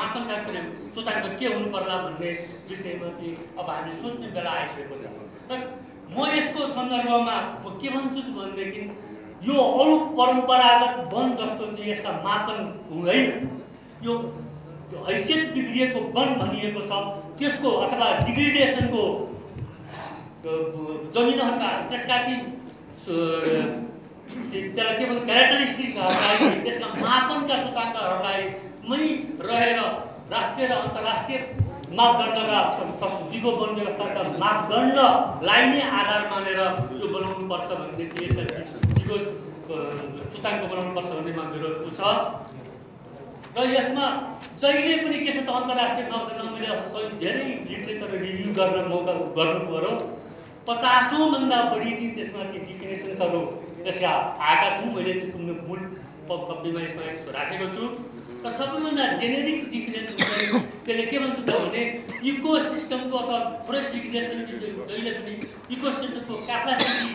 मापन कार्यक्रम सूचकाङ्क के हुनु पर्ला भन्ने विषयमा चाहिँ अब हामी सोच्ने बेला आइसकेको छ। र म यसको सन्दर्भमा म के भन्छु भनेदेखि यो अरू परम्परागत वन जस्तो चाहिँ यसका मापन हुँदैन। यो हैसियत बिग्रिएको वन भनिएको छ त्यसको अथवा डिग्रेडेसनको जमिनहरूका त्यसका चाहिँ त्यसलाई के भन्छ क्यारेक्टरिस्टिकहरूलाई त्यसका मापनका सूचकाङ्कहरूलाई मै रहेर राष्ट्रिय र अन्तर्राष्ट्रिय मापदण्डका दिगो वन व्यवस्थाका मापदण्डलाई नै आधार मानेर यो बनाउनुपर्छ भनेदेखि यसलाई दिगो सूचकाङ्क बनाउनुपर्छ भन्नेमा मेरो छ। र यसमा जहिले पनि के छ त अन्तर्राष्ट्रिय मापदण्ड मैले धेरै लिटरेचर रिभ्यू गर्न मौका गर्नु पर्यो। 50औं भन्दा बढी चाहिँ त्यसमा चाहिँ डिफिनेसन्सहरू यसका आएका छन्। मैले त्यसको मूल कपीमा यसमा राखेको छु। र सबैभन्दा जेनेरिक डिफिनेसन त्यसले के भन्छ त भने इकोसिस्टमको अथवा फरेस्ट डिग्रेडेसन चाहिँ जहिले पनि इकोसिस्टमको क्यापासिटी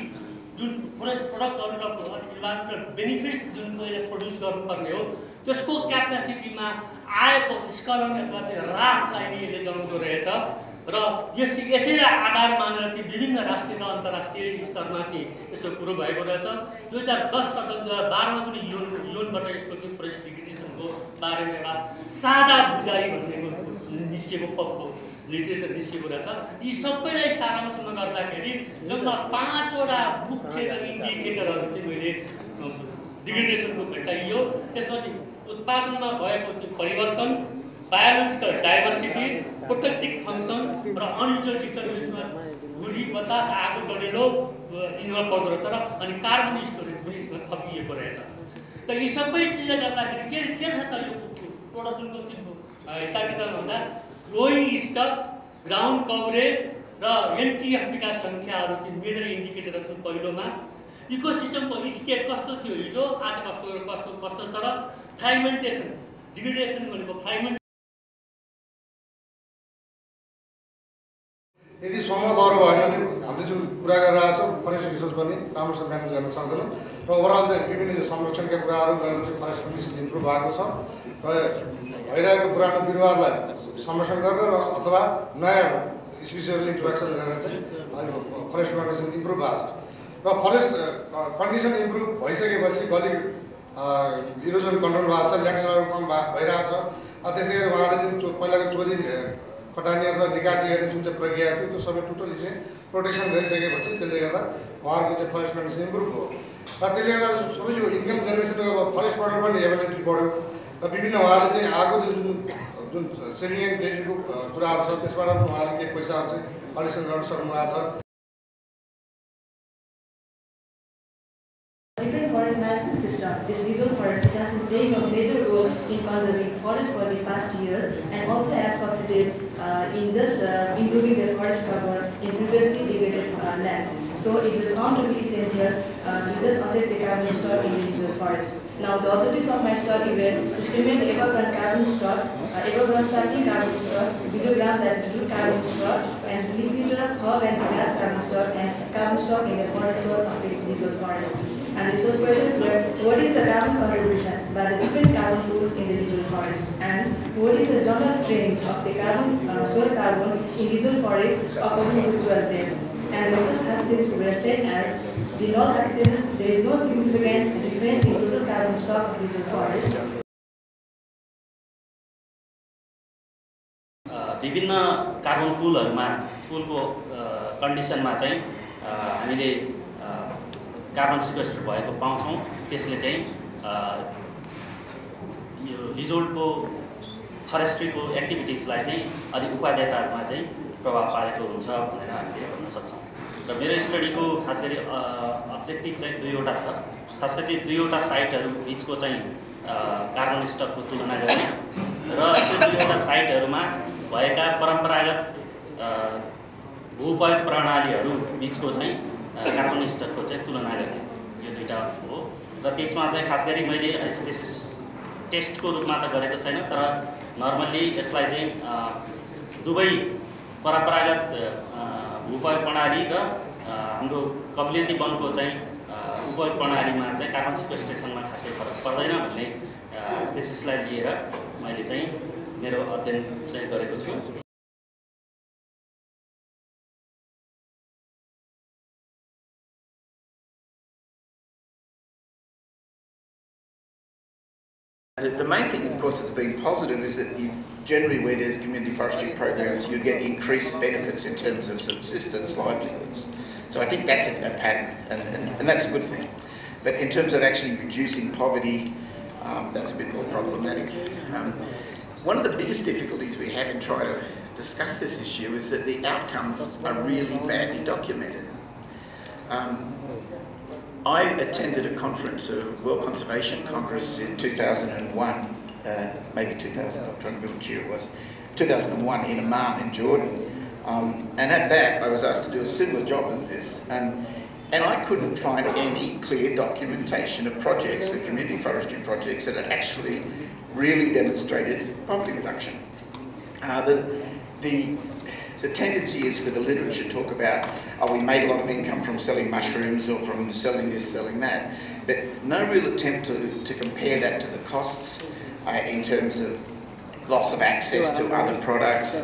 जुन फरेस्ट प्रडक्टहरू र इन्भाइरोमेन्टल बेनिफिट्स जुन मैले प्रड्युस गर्नुपर्ने हो त्यसको क्यापासिटीमा आएको स्खलन अथवा ह्रासलाई नै यसले जनाउँदो रहेछ। र यसैलाई आधार मानेर चाहिँ विभिन्न राष्ट्रिय र अन्तर्राष्ट्रिय स्तरमा चाहिँ यस्तो कुरो भएको रहेछ। 2010 र 2012मा पनि युएनबाट यसको चाहिँ फरेस्ट डिग्रेडेसनको बारेमा एउटा साझा बुझाइ भन्नेको निस्किएको लिटरेचर निस्किएको रहेछ। यी सबैलाई सारांशमा गर्दाखेरि जम्मा 5वटा मुख्य इन्डिकेटरहरू चाहिँ मैले डिग्रेडेसनको भेटाइयो। त्यसमा चाहिँ उत्पादनमा भएको चाहिँ परिवर्तन, बायोलोजिकल डाइभर्सिटी, प्रोटेक्टिभ फङ्सन र अनयुजुअल डिस्टर्बेन्समा गुडी बतास आगो डढेलो इन्भल्भ पर्दो रहेछ। र अनि कार्बन स्टोरेज पनि यसमा थपिएको रहेछ। त यी सबै चिजले गर्दाखेरि के छ त यो प्रोडक्सनको हिसाब किताब भन्दा ग्रोइङ स्टक, ग्राउन्ड कभरेज र एनटिएफपीका सङ्ख्याहरू चाहिँ मेजर इन्डिकेटर छन्। पहिलोमा इकोसिस्टमको स्टेट कस्तो थियो हिजो, आज कस्तो छ र फ्रेगमेन्टेसन डिग्रेडेसन भनेको फ्रेगमेन्ट यदि सहमतहरू भएन भने हामीले जुन कुरा गरिरहेको छौँ फरेस्ट रिसोर्स पनि राम्रोसँग म्यानेज गर्न सक्दैनौँ र ओभरअल चाहिँ विभिन्न संरक्षणका कुराहरू गरेर चाहिँ फरेस्ट कन्डिसन इम्प्रुभ भएको छ। र भइरहेको पुरानो बिरुवाहरूलाई संरक्षण गरेर अथवा नयाँ स्पिसिसहरू इन्ट्रोडक्सन गरेर चाहिँ फरेस्ट कन्डिसन इम्प्रुभ भएको छ। र फरेस्ट कन्डिसन इम्प्रुभ भइसकेपछि गली इरोजन कन्ट्रोल भएको छ, ल्यान्डस्लाइडहरू कम भइरहेको छ। त्यसै गरी उहाँले चाहिँ पहिलाको चोरी कटानी अथवा निकासी गर्ने जुन चाहिँ प्रक्रिया थियो त्यो सबै टोटली चाहिँ प्रोटेक्सन गरिसकेपछि त्यसले गर्दा उहाँहरूको चाहिँ फरेस्ट कन्डिसन इम्प्रुभ हो। र त्यसले गर्दा सबै यो इन्कम जेनेरेसनको फरेस्ट प्रडक्ट पनि एभाइलेबिलिटी बढ्यो। र विभिन्न उहाँहरूले चाहिँ आएको जुन सेभिङ एन्ड क्रेडिटको कुराहरू छ त्यसबाट पनि उहाँहरूले केही पैसाहरू चाहिँ कलेक्सन गर्न सक्नु भएको छ। Forest management system, this reserve forest has been playing a major role in conserving forests for the past years and also has succeeded in just improving the forest cover in previously degraded land. So it was found to be essential to just assess the carbon stock in the reserve forest. Now the objectives of my study were to estimate the above-ground carbon stock, above-ground starting carbon stock, below-ground that is root carbon stock, and leaf-litter, herb and grass carbon stock, and carbon stock in the forest floor of the reserve forest. And resource questions were, what is the carbon contribution by the different carbon pools in the reserve forest? And what is the general trend of the carbon, soil carbon in reserve forest according to soil depth? And research hypotheses were set as the null hypothesis, there is no significant difference in total carbon stock of reserve forest. विभिन्न carbon पुलको कन्डिसनमा चाहिँ हामीले carbon सिक्वेस्टर भएको पाउँछौँ। त्यसले चाहिँ यो लिजोल्डको फरेस्ट्रीको एक्टिभिटिजलाई चाहिँ अधिक उपादेयताहरूमा चाहिँ प्रभाव पारेको हुन्छ भनेर हामीले भन्न सक्छौँ। र मेरो स्टडीको खास गरी अब्जेक्टिभ चाहिँ 2वटा छ। खास गरी 2वटा साइटहरू बिचको चाहिँ कार्बन स्टकको तुलना गर्ने र त्यो 2वटा साइटहरूमा भएका परम्परागत भूपयोग प्रणालीहरू बिचको चाहिँ कार्बन स्टकको चाहिँ तुलना गर्ने, यो 2टा हो। र त्यसमा चाहिँ खास गरी मैले टेस्टको रूपमा त गरेको छैन, तर नर्मल्ली यसलाई चाहिँ दुवै परम्परागत भूपयोग प्रणाली र हाम्रो कबिलियती वनको चाहिँ उपयोग प्रणालीमा चाहिँ कार्बन सिक्वेस्ट्रेसनमा खासै फरक पर्दैन भन्ने त्यसलाई लिएर मैले चाहिँ मेरो अध्ययन चाहिँ गरेको छु। The main thing, of course, that's been positive is that generally where there's community forestry programs, you get increased benefits in terms of subsistence livelihoods. So I think that's a pattern, and that's a good thing. But in terms of actually reducing poverty, that's a bit more problematic. One of the biggest difficulties we have in trying to discuss this issue is that the outcomes are really badly documented. I attended a conference, a World Conservation Congress in 2001, maybe 2000, I'm trying to remember which year it was, 2001 in Amman in Jordan. And at that I was asked to do a similar job as this. And I couldn't find any clear documentation of projects, the community forestry projects, that had actually really demonstrated poverty reduction. The tendency is for the literature to talk about, oh, we made a lot of income from selling mushrooms or from selling this, selling that, but no real attempt to compare that to the costs in terms of loss of access to other products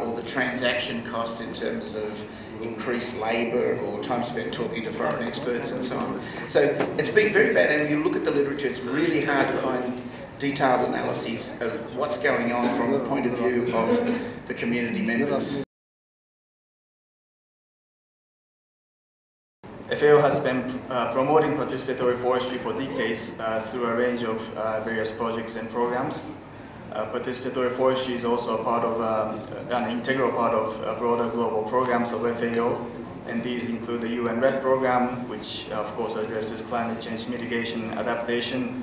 or the transaction cost in terms of increased labour or time spent talking to foreign experts and so on. So it's been very bad, and when you look at the literature, it's really hard to find detailed analyses of what's going on from the point of view of the community members. FAO has been promoting participatory forestry for decades through a range of various projects and programs. Participatory forestry is also a part of an integral part of broader global programs of FAO, and these include the UN REDD program, which of course addresses climate change mitigation adaptation.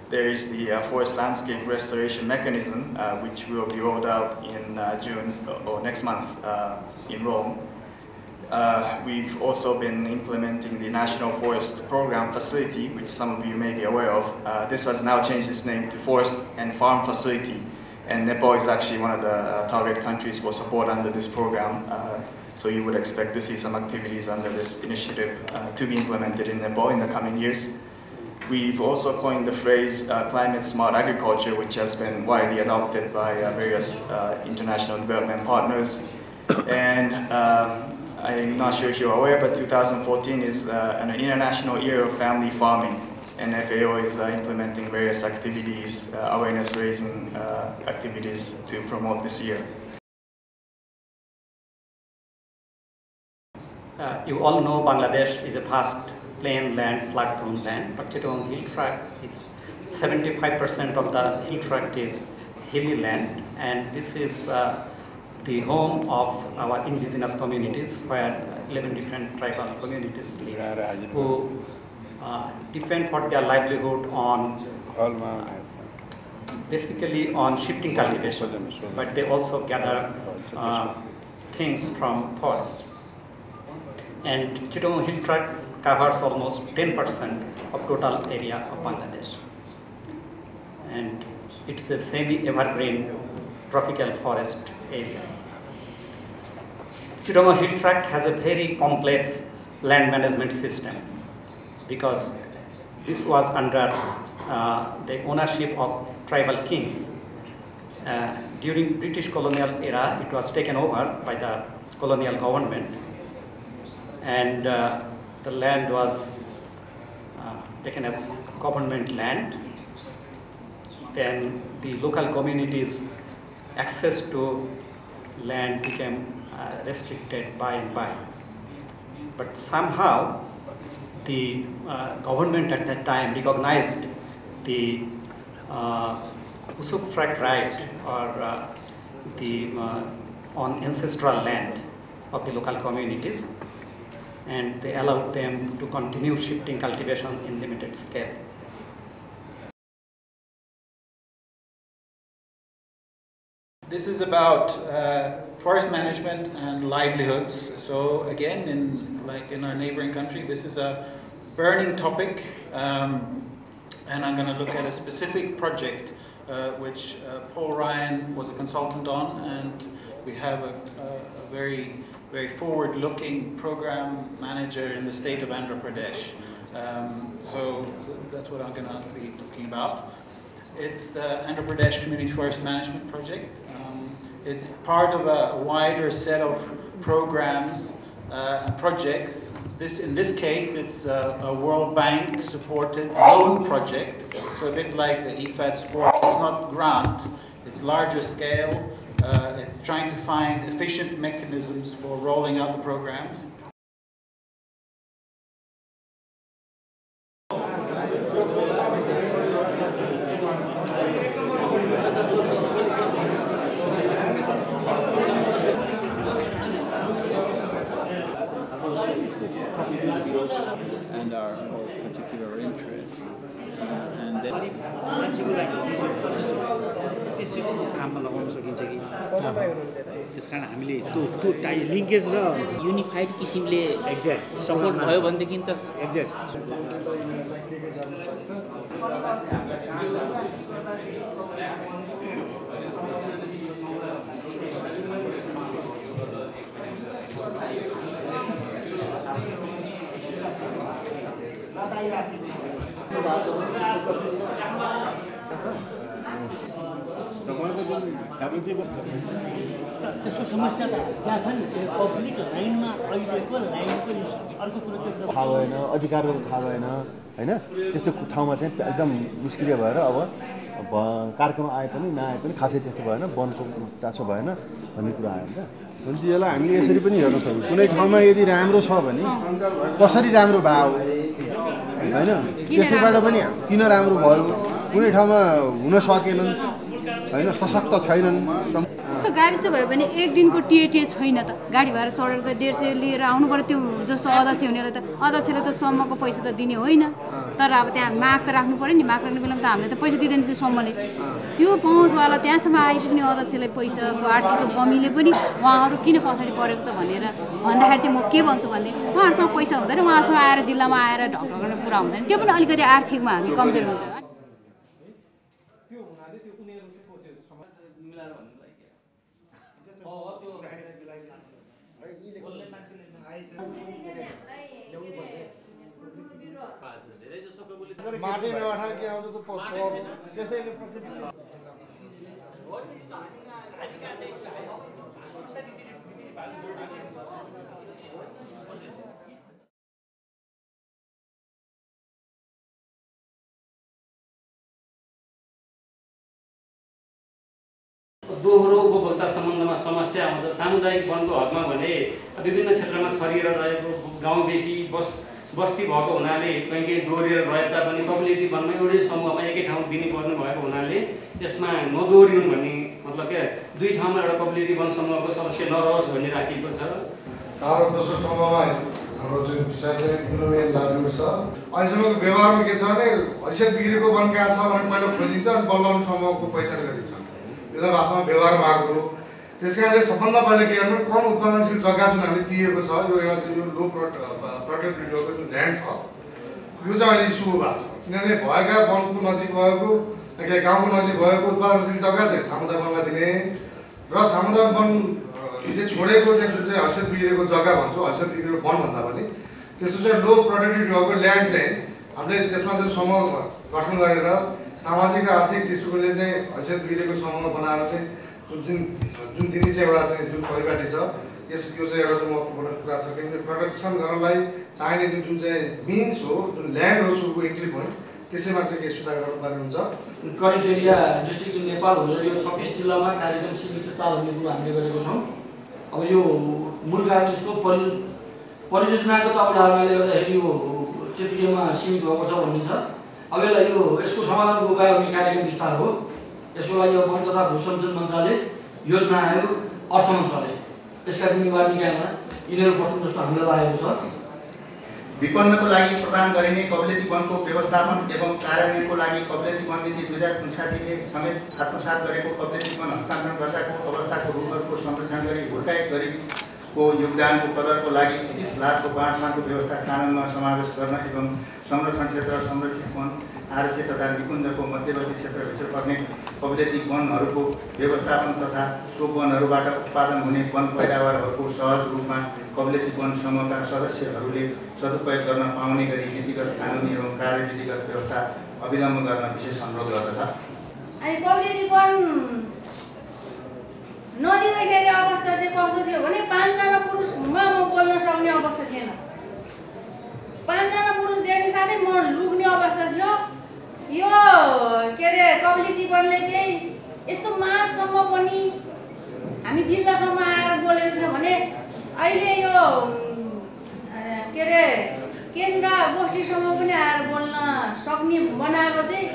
There is the Forest Landscape Restoration Mechanism, which will be rolled out in June or next month in Rome. We've also been implementing the National Forest Program Facility, which some of you may be aware of. This has now changed its name to Forest and Farm Facility, and Nepal is actually one of the target countries for support under this program. So you would expect to see some activities under this initiative to be implemented in Nepal in the coming years. We've also coined the phrase climate smart agriculture, which has been widely adopted by various international development partners. And I'm not sure if you're aware, but 2014 is an International Year of Family Farming, and FAO is implementing various activities, awareness-raising activities to promote this year. You all know Bangladesh is a vast plain land, flat-prone land, but Chittagong Hill Tract is 75% of the hill tract is hilly land, and this is the home of our indigenous communities, where 11 different tribal communities live, who depend for their livelihood on basically on shifting cultivation, but they also gather things from forests. And Chittagong Hill Tract covers almost 10% of total area of Bangladesh. And it's a semi-evergreen tropical forest area. Chittagong Hill Tract has a very complex land management system because this was under the ownership of tribal kings. During British colonial era, it was taken over by the colonial government, and the land was taken as government land. Then the local communities' access to land became restricted by and by. But somehow the government at that time recognized the usufruct right or on ancestral land of the local communities, and they allowed them to continue shifting cultivation in limited scale. This is about forest management and livelihoods. So again, in our neighboring country, this is a burning topic, and I'm going to look at a specific project which Paul Ryan was a consultant on, and we have a very forward-looking program manager in the state of Andhra Pradesh. So that's what I'm going to be talking about. It's the Andhra Pradesh Community Forest Management Project. It's part of a wider set of programs and projects. In this case, it's a World Bank supported loan project, so a bit like the IFAD support. It's not grant, it's larger scale. It's trying to find efficient mechanisms for rolling out the programs. And our particular interest. And then काममा लगाउन सकिन्छ कि त्यसकारण हामीले त्यो linkage र unified किसिमले exact support भयो भनेदेखि त एक्ज्याक्ट त्यसको समस्या त त्यहाँ छ नि पब्लिक लाइनमा अहिलेको लाइनको अर्को कुरो चाहिँ थाहा भएन अधिकारहरू थाहा भएन होइन त्यस्तो ठाउँमा चाहिँ एकदम निष्क्रिय भएर अब कार्यक्रम आए पनि नआए पनि खासै त्यस्तो भएन वनको चासो भएन भन्ने कुरा आयो नि त भनेपछि यसलाई हामीले यसरी पनि हेर्न सक्छौँ कुनै ठाउँमा यदि राम्रो छ भने कसरी राम्रो भयो होइन त्यसैबाट पनि किन राम्रो भयो कुनै ठाउँमा हुन सकेनन् होइन सशक्त छैनन् त्यस्तो गाविस भयो भने एक दिनको टिएटिए छैन त गाडी भाडा चढेर त 150 लिएर आउनु पर्यो त्यो जस्तो अध्यक्ष हुनेलाई त अध्यक्षले त सम्मको पैसा त दिने होइन तर अब त्यहाँ माग त राख्नु पर्यो नि माग राख्ने बेलामा त हामीले त पैसा दिँदैन चाहिँ सम्मले त्यो पहुँचवाला त्यहाँसम्म आइपुग्ने अध्यक्षलाई पैसाको आर्थिक कमीले पनि उहाँहरू किन पछाडि परेको त भनेर भन्दाखेरि चाहिँ म के भन्छु भने उहाँहरूसँग पैसा हुँदैन उहाँसँग आएर जिल्लामा आएर ढकढक गर्ने कुरा हुँदैन त्यो पनि अलिकति आर्थिकमा हामी कमजोर हुन्छ माटी नउठा के आउँछ त त्यसैले दोहोरो उपभोक्ता सम्बन्धमा समस्या आउँछ सामुदायिक वनको हकमा भने विभिन्न क्षेत्रमा छरिएर रहेको गाउँ बेसी बस्ती भएको हुनाले कहीँ दोहोरिएर रहे तापनि कम्युनिटी वनमा एउटै समूहमा एकै ठाउँ दिने पर्ने भएको हुनाले यसमा नदोहोरिउन् भन्ने मतलब के दुई ठाउँमा एउटा कम्युनिटी वन समूहको सदस्य नरहोस् भन्ने राखिएको छ। हाम्रो दोस्रो समूहमा हाम्रो जुन विषय चाहिँ इकोनोमिक लाइभलीहुड छ अहिलेसम्मको व्यवहारमा के छ भने हैसियत बिग्रेको वन कहाँ छ भनेर पहिला खोजिन्छ अनि बल्ल समूहको पैसा गरिन्छ यो त वास्तवमा व्यवहारमा आएको हो। त्यस कारणले सबभन्दा पहिला के गर्नु कम उत्पादनशील जग्गा जुन हामीले दिएको छ यो एउटा यो लो प्रोडक्टिभिटीको जुन ल्यान्ड छ यो चाहिँ अहिले इस्यु भएको छ किनभने भएका वनको नजिक भएको गाउँको नजिक भएको उत्पादनशील जग्गा चाहिँ सामुदायिक वनलाई दिने र सामुदायिक वनले छोडेको चाहिँ जुन चाहिँ हैसियत बिग्रेको जग्गा भन्छौँ हैसियत बिग्रेको वन भन्दा पनि त्यसको चाहिँ लो प्रोडक्टिभिटी भएको ल्यान्ड चाहिँ हामीले त्यसमा चाहिँ समूह गठन गरेर सामाजिक र आर्थिक दृष्टिकोणले चाहिँ हैसियत बिग्रेको समूह बनाएर चाहिँ जुन दिने चाहिँ एउटा चाहिँ जुन परिपाटी छ यो चाहिँ एउटा महत्त्वपूर्ण कुरा छ किनभने प्रोटेक्सन गर्नलाई चाहिने जुन चाहिँ मिन्स हो जुन ल्यान्ड हो सुरुको इन्ट्री पोइन्ट त्यसैमा चाहिँ केही सुधार गर्नुपर्ने हुन्छ। Current area district in Nepal भनेर यो 26 जिल्लामा कार्यक्रम सीमित तालमेल कुरो हामीले गरेको छौँ। अब यो मूल कारण यसको परियोजनाको त अवधारणाले गर्दाखेरि यो त्यतिकैमा सीमित भएको छ भन्ने छ। अब यसको समाधानको उपाय गर्ने कार्यक्रम विस्तार हो। यसको लागि वन तथा भू संरक्षण मन्त्रालय योजना आयोग अर्थ मन्त्रालय यसका जिम्मेवार निकायमा यिनीहरू बस्नु जस्तो हामीलाई लागेको छ। विपन्नको लागि प्रदान गरिने कबलियती वनको व्यवस्थापन एवं कार्यान्वयनको लागि कबलियती वन नीति 2059ले समेत आत्मसात गरेको कबलियती वन हस्तान्तरणकर्ताको अवस्थाको रूपहरूको संरक्षण गरी हुर्काएक गरिबको योगदानको कदरको लागि उचित लाभको बाँडफाँडको व्यवस्था कानुनमा समावेश गर्न एवं संरक्षण क्षेत्र संरक्षित वन आरक्षित तथा निकुञ्जको मध्यवर्ती क्षेत्रभित्र पर्ने कबलियती वनहरूको व्यवस्थापन तथा सो वनहरूबाट उत्पादन हुने वन पैदावारहरूको सहज रूपमा कबलियती वन समूहका सदस्यहरूले सदुपयोग गर्न पाउने गरी नीतिगत कानुनी एवं कार्यविधिगत व्यवस्था अविलम्ब गर्न विशेष अनुरोध गर्दछ। अनि कब्लियतीपन नदिँदाखेरि अवस्था चाहिँ कस्तो थियो भने 5 जना पुरुषमा म बोल्न सक्ने अवस्था थिएन। 5 जना पुरुष देख्ने साथै म लुक्ने अवस्था थियो। यो के अरे कब्लियतीपनले चाहिँ यस्तो माससम्म पनि हामी जिल्लासम्म आएर बोलेको थियो भने अहिले यो के अरे केन्द्र गोष्ठीसम्म पनि आएर बोल्न सक्ने बनाएको चाहिँ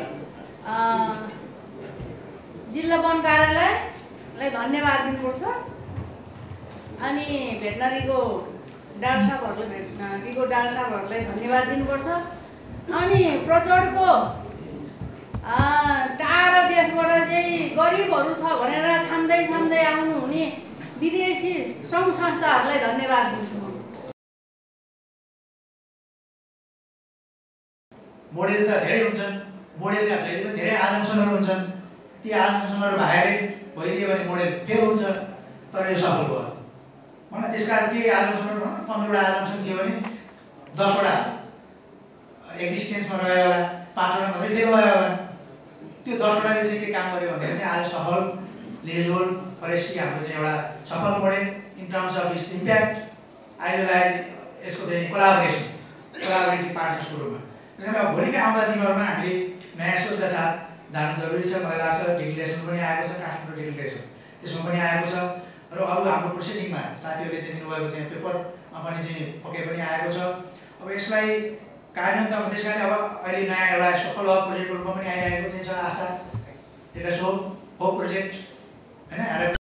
जिल्ला वन कार्यालयलाई धन्यवाद दिनुपर्छ। अनि भेटनरीको डाक्टर साहबहरूलाई धन्यवाद दिनुपर्छ। अनि प्रचण्डको टाढा देशबाट चाहिँ गरिबहरू छ भनेर छाम्दै आउनु हुने विदेशी सङ्घ संस्थाहरूलाई धन्यवाद दिन्छु। मोडेल त धेरै हुन्छन्, मोडेलका जहिले पनि धेरै आजमसनहरू हुन्छन्। ती आजमसनहरू भाइरै भइदियो भने मोडेल फेल हुन्छ, तर यो सफल भयो। मलाई त्यसकारण के आजमसनहरू 15वटा आजमसन थियो भने 10वटा एक्जिस्टेन्समा रह्यो होला, 5वटा मात्रै फेल भयो होला। त्यो 10वटाले चाहिँ के काम गर्यो भने चाहिँ आज सफल लेजोल फरेस्ट्री हाम्रो चाहिँ एउटा सफल model in terms of its impact idealise यसको चाहिँ कोलाबोरेटिभ पार्टनर्सको रूपमा। त्यसैले अब भोलिका आउँदा दिनहरूमा हामीले नयाँ सोचका साथ जानु जरुरी छ। मलाई लाग्छ डिक्लेरेसन पनि आएको छ, काठमाडौँ डिक्लेरेसन त्यसमा पनि आएको छ र अरू हाम्रो प्रोसेसिङमा साथीहरूले चाहिँ दिनुभएको चाहिँ पेपरमा पनि चाहिँ पक्कै पनि आएको छ। अब यसलाई कार्यान्वयन त अब त्यसकारण अब अहिले नयाँ एउटा सफल हब प्रोजेक्टको रूपमा पनि आइरहेको चाहिँ छ आशा। एउटा होप प्रोजेक्ट हैन।